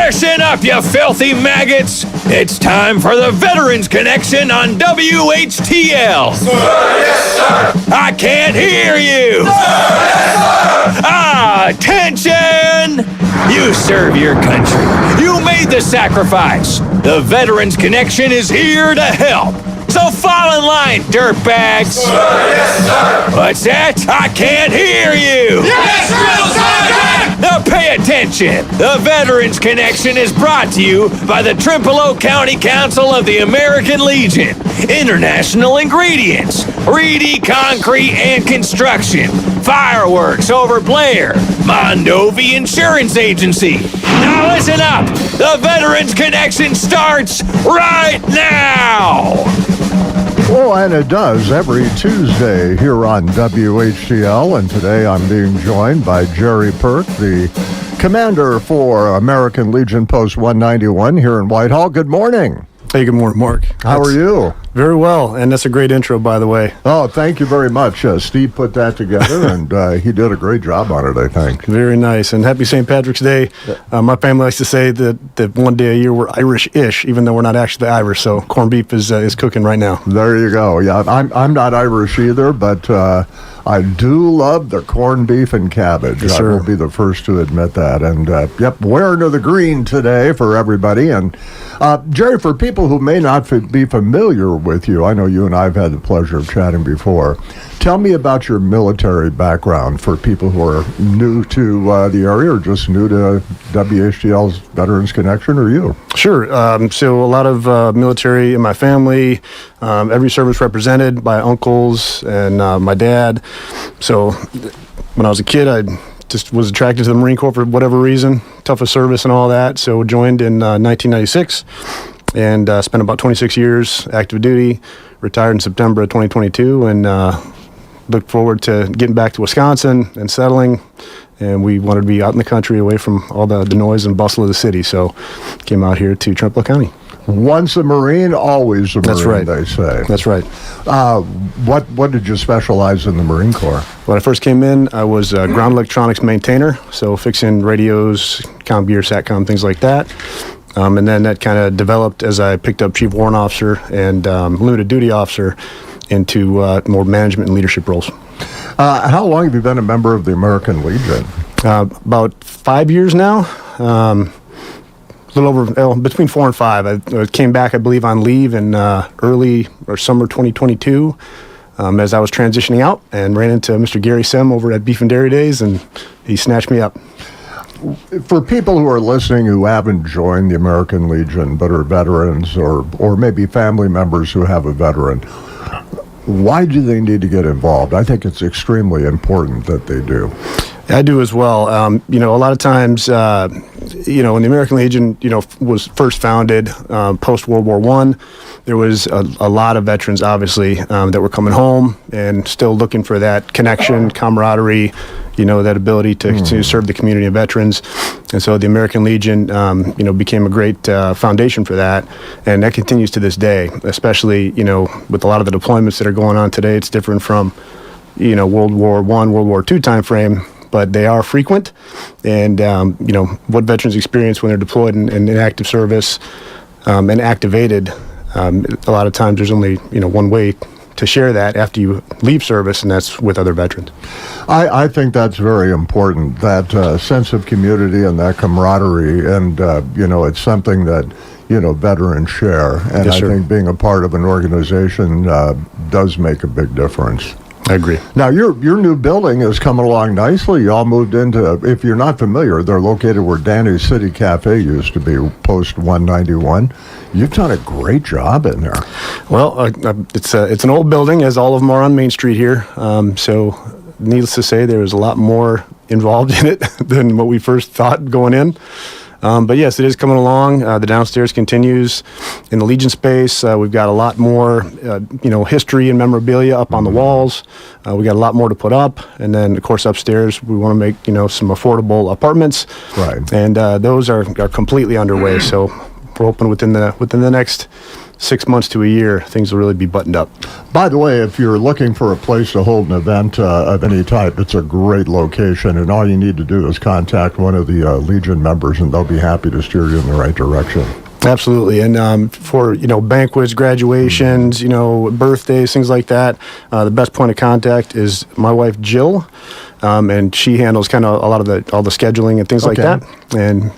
Listen up, you filthy maggots! It's time for the Veterans Connection on WHTL. Sir, yes, sir. I can't hear you. Sir, yes, sir. Attention! You serve your country. You made the sacrifice. The Veterans Connection is here to help. So fall in line, dirtbags. Sir, yes, sir. What's that? I can't hear you. Yes, Drill Sergeant! Now pay attention. The Veterans Connection is brought to you by the Trempealeau County Council of the American Legion, International Ingredients, Reedy Concrete and Construction, Fireworks over Blair, Mondovi Insurance Agency. Now listen up. The Veterans Connection starts right now. Oh, and it does every Tuesday here on WHTL, and today I'm being joined by Jerry Pirk, the commander for American Legion Post 191 here in Whitehall. Good morning. Hey, good morning, Mark. How are you? Very well, and that's a great intro, by the way. Oh, thank you very much. Steve put that together, and he did a great job on it, I think. Very nice, and happy St. Patrick's Day. My family likes to say that one day a year we're Irish-ish, even though we're not actually Irish, so corned beef is cooking right now. There you go. Yeah, I'm not Irish either, but I do love the corned beef and cabbage. Yes, I sir. will be the first to admit that. And, yep, wearing to the green today for everybody. And, Jerry, for people who may not be familiar with you, I know you and I have had the pleasure of chatting before. Tell me about your military background for people who are new to the area or just new to WHTL's Veterans Connection, or you? Sure. So a lot of military in my family, every service represented by uncles and my dad. So when I was a kid, I just was attracted to the Marine Corps for whatever reason, toughest service and all that. So joined in 1996 and spent about 26 years active duty, retired in September of 2022, and look forward to getting back to Wisconsin and settling. And we wanted to be out in the country away from all the noise and bustle of the city. So came out here to Trempealeau County. Once a Marine, always a Marine, That's right. They say. That's right. What did you specialize in the Marine Corps? When I first came in, I was a ground electronics maintainer, so fixing radios, comm gear, SATCOM, things like that. And then that kind of developed as I picked up Chief Warrant Officer and Limited Duty Officer into more management and leadership roles. How long have you been a member of the American Legion? About 5 years now. A little over, between 4 and 5. I came back, I believe, on leave in early or summer 2022 as I was transitioning out and ran into Mr. Gary Sim over at Beef and Dairy Days, and he snatched me up. For people who are listening who haven't joined the American Legion but are veterans or maybe family members who have a veteran, why do they need to get involved? I think it's extremely important that they do. I do as well. A lot of times, when the American Legion, was first founded post-World War I, there was a lot of veterans, obviously, that were coming home and still looking for that connection, camaraderie, that ability to serve the community of veterans. And so the American Legion, became a great foundation for that. And that continues to this day, especially, with a lot of the deployments that are going on today. It's different from, World War I, World War II timeframe, but they are frequent. And, what veterans experience when they're deployed in active service and activated, a lot of times there's only, one way to share that after you leave service, and that's with other veterans. I think that's very important, that sense of community and that camaraderie, and, it's something that, veterans share. And Yes, I sir. think being a part of an organization does make a big difference. I agree. Now, your new building is coming along nicely. You all moved into, if you're not familiar, they're located where Danny's City Cafe used to be, post 191. You've done a great job in there. Well, it's an old building, as all of them are on Main Street here. So needless to say, there was a lot more involved in it than what we first thought going in. But yes, it is coming along. The downstairs continues. In the Legion space, we've got a lot more, history and memorabilia up on the walls. We got a lot more to put up. And then, of course, upstairs, we want to make, some affordable apartments. Right. And those are completely underway. So we're hoping within the next 6 months to a year, things will really be buttoned up. By the way, if you're looking for a place to hold an event of any type, it's a great location, and all you need to do is contact one of the Legion members, and they'll be happy to steer you in the right direction. Absolutely, and for banquets, graduations, birthdays, things like that, the best point of contact is my wife Jill, and she handles kind of a lot of all the scheduling and things like that. And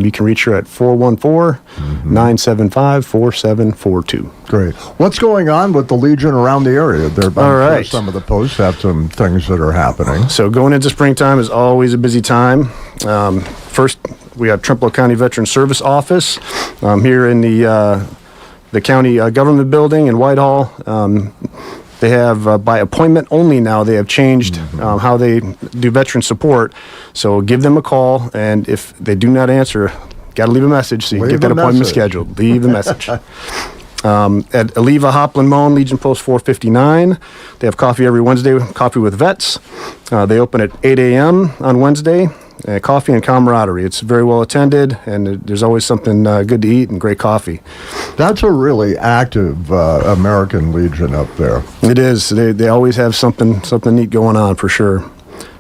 you can reach her at 414-975-4742. Great. What's going on with the Legion around the area? All right. Some of the posts have some things that are happening. So going into springtime is always a busy time. First, we have Trempealeau County Veteran Service Office here in the county government building in Whitehall. They have by appointment only now. They have changed how they do veteran support. So give them a call, and if they do not answer, got to leave a message so you can get that appointment scheduled. Leave a message. At Aliva Hopland Moan, Legion Post 459. They have coffee every Wednesday, coffee with vets. They open at 8 a.m. on Wednesday. Coffee and camaraderie. It's very well attended, and there's always something good to eat and great coffee. That's a really active American Legion up there. It is. They always have something neat going on for sure.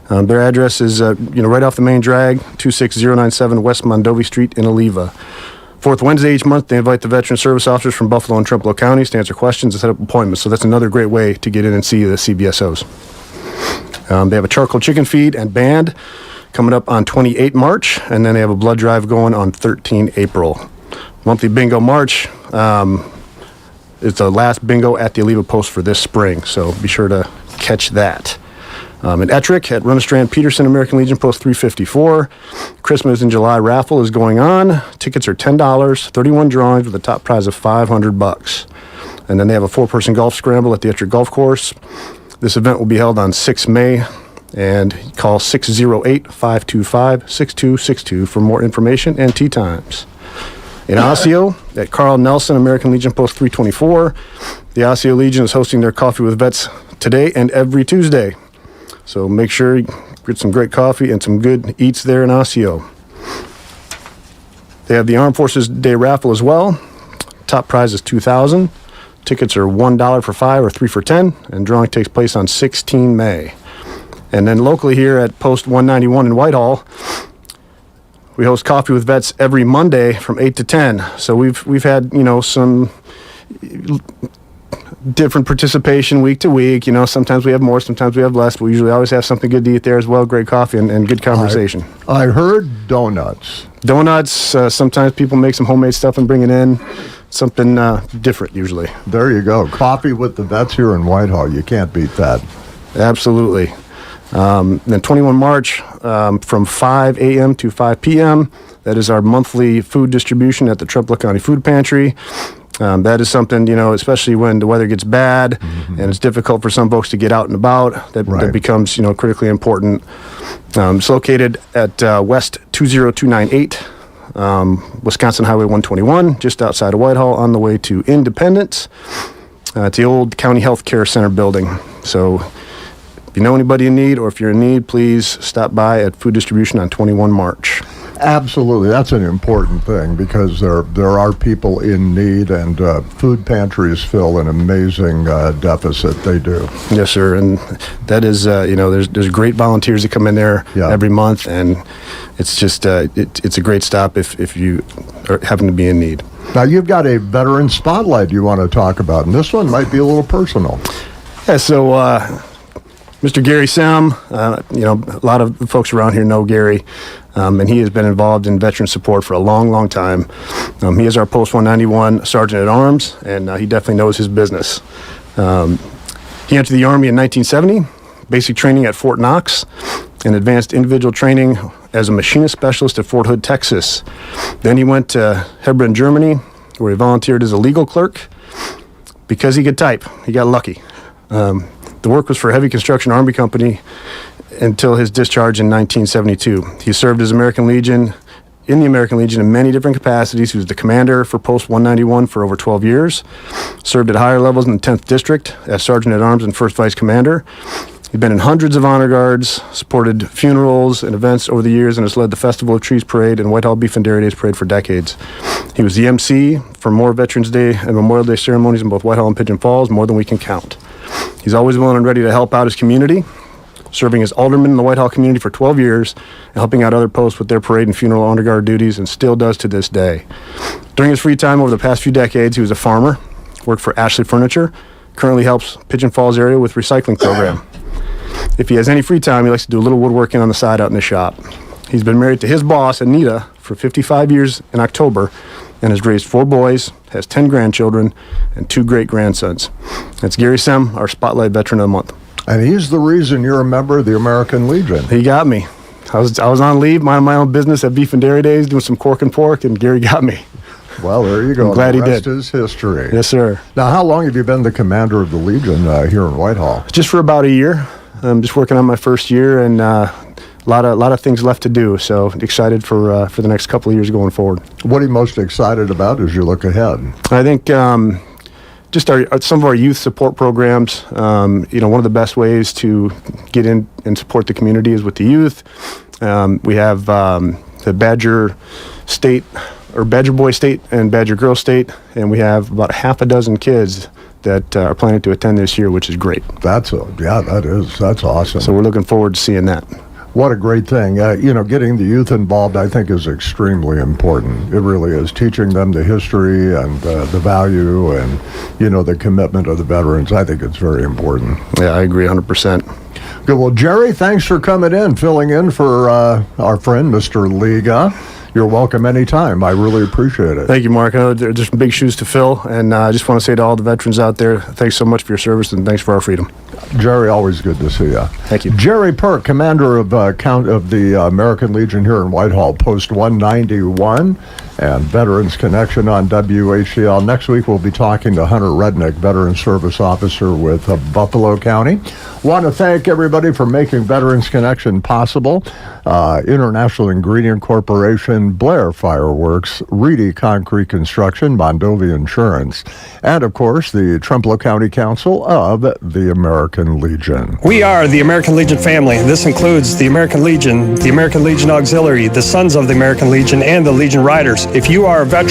Their address is right off the main drag, 26097 West Mondovi Street in Aliva. Fourth Wednesday each month, they invite the veteran service officers from Buffalo and Trempealeau counties to answer questions and set up appointments. So that's another great way to get in and see the CVSOs. They have a charcoal chicken feed and band coming up on 28 March, and then they have a blood drive going on 13 April. Monthly bingo March is the last bingo at the Aliva Post for this spring, so be sure to catch that. In Ettrick at Runastrand Peterson American Legion Post 354, Christmas in July raffle is going on. Tickets are $10, 31 drawings with a top prize of $500. And then they have a 4-person golf scramble at the Ettrick Golf Course. This event will be held on 6 May. And call 608-525-6262 for more information and tee times. In Osseo, at Carl Nelson American Legion Post 324, the Osseo Legion is hosting their Coffee with Vets today and every Tuesday. So make sure you get some great coffee and some good eats there in Osseo. They have the Armed Forces Day raffle as well. Top prize is $2,000. Tickets are $1 for 5 or 3 for 10, and drawing takes place on 16 May. And then locally here at Post 191 in Whitehall, we host Coffee with Vets every Monday from 8 to 10. So we've had, some different participation week to week. Sometimes we have more, sometimes we have less, but we usually always have something good to eat there as well, great coffee and good conversation. I heard donuts. Donuts, sometimes people make some homemade stuff and bring it in. Something different usually. There you go. Coffee with the Vets here in Whitehall. You can't beat that. Absolutely. Then 21 March from 5 a.m. to 5 p.m. That is our monthly food distribution at the Trempealeau County Food Pantry. That is something, especially when the weather gets bad and it's difficult for some folks to get out and about, that becomes, critically important. It's located at West 20298, Wisconsin Highway 121, just outside of Whitehall on the way to Independence. It's the old County Health Care Center building. So if you know anybody in need, or if you're in need, please stop by at food distribution on 21 March. Absolutely. That's an important thing, because there are people in need, and food pantries fill an amazing deficit. They do. Yes, sir. And that is, there's great volunteers that come in there every month, and it's just, it's a great stop if you happen to be in need. Now, you've got a veteran spotlight you want to talk about, and this one might be a little personal. Yeah, so Mr. Gary Sam, a lot of folks around here know Gary, and he has been involved in veteran support for a long, long time. He is our Post 191 Sergeant at Arms, and he definitely knows his business. He entered the Army in 1970, basic training at Fort Knox, and advanced individual training as a machinist specialist at Fort Hood, Texas. Then he went to Hebron, Germany, where he volunteered as a legal clerk. Because he could type, he got lucky. The work was for Heavy Construction Army Company until his discharge in 1972. He served as in the American Legion in many different capacities. He was the commander for Post 191 for over 12 years, served at higher levels in the 10th District as Sergeant at Arms and First Vice Commander. He's been in hundreds of honor guards, supported funerals and events over the years, and has led the Festival of Trees Parade and Whitehall Beef and Dairy Days Parade for decades. He was the MC for more Veterans Day and Memorial Day ceremonies in both Whitehall and Pigeon Falls, more than we can count. He's always willing and ready to help out his community, serving as alderman in the Whitehall community for 12 years and helping out other posts with their parade and funeral honor guard duties, and still does to this day. During his free time over the past few decades, he was a farmer, worked for Ashley Furniture, currently helps Pigeon Falls area with recycling program. If he has any free time, he likes to do a little woodworking on the side out in the shop. He's been married to his boss, Anita, for 55 years in October, and has raised 4 boys, has 10 grandchildren, and 2 great-grandsons. That's Gary Sem, our Spotlight Veteran of the Month. And he's the reason you're a member of the American Legion. He got me. I was on leave, minding my own business at Beef and Dairy Days, doing some cork and pork, and Gary got me. Well, there you go. I'm glad the he rest did. is history. Yes, sir. Now, how long have you been the commander of the Legion here in Whitehall? Just for about a year. I'm just working on my first year, and a lot of things left to do. So excited for the next couple of years going forward. What are you most excited about as you look ahead? I think just some of our youth support programs. One of the best ways to get in and support the community is with the youth. We have the Badger State, or Badger Boy State and Badger Girl State, and we have about half a dozen kids that are planning to attend this year, which is great. That's awesome. So we're looking forward to seeing that. What a great thing. Getting the youth involved, I think, is extremely important. It really is. Teaching them the history and the value and, the commitment of the veterans, I think it's very important. Yeah, I agree 100%. Good. Well, Jerry, thanks for coming in, filling in for our friend, Mr. Liga. You're welcome anytime. I really appreciate it. Thank you, Mark. I know there's some big shoes to fill, and I just want to say to all the veterans out there, thanks so much for your service, and thanks for our freedom. Jerry, always good to see you. Thank you. Jerry Pirk, commander of the American Legion here in Whitehall, Post 191, and Veterans Connection on WHTL. Next week, we'll be talking to Hunter Rednick, Veteran Service Officer with Buffalo County. Want to thank everybody for making Veterans Connection possible. International Ingredient Corporation, Blair Fireworks, Reedy Concrete Construction, Mondovi Insurance, and, of course, the Trumpelow County Council of the American Legion. We are the American Legion family. This includes the American Legion Auxiliary, the Sons of the American Legion, and the Legion Riders. If you are a veteran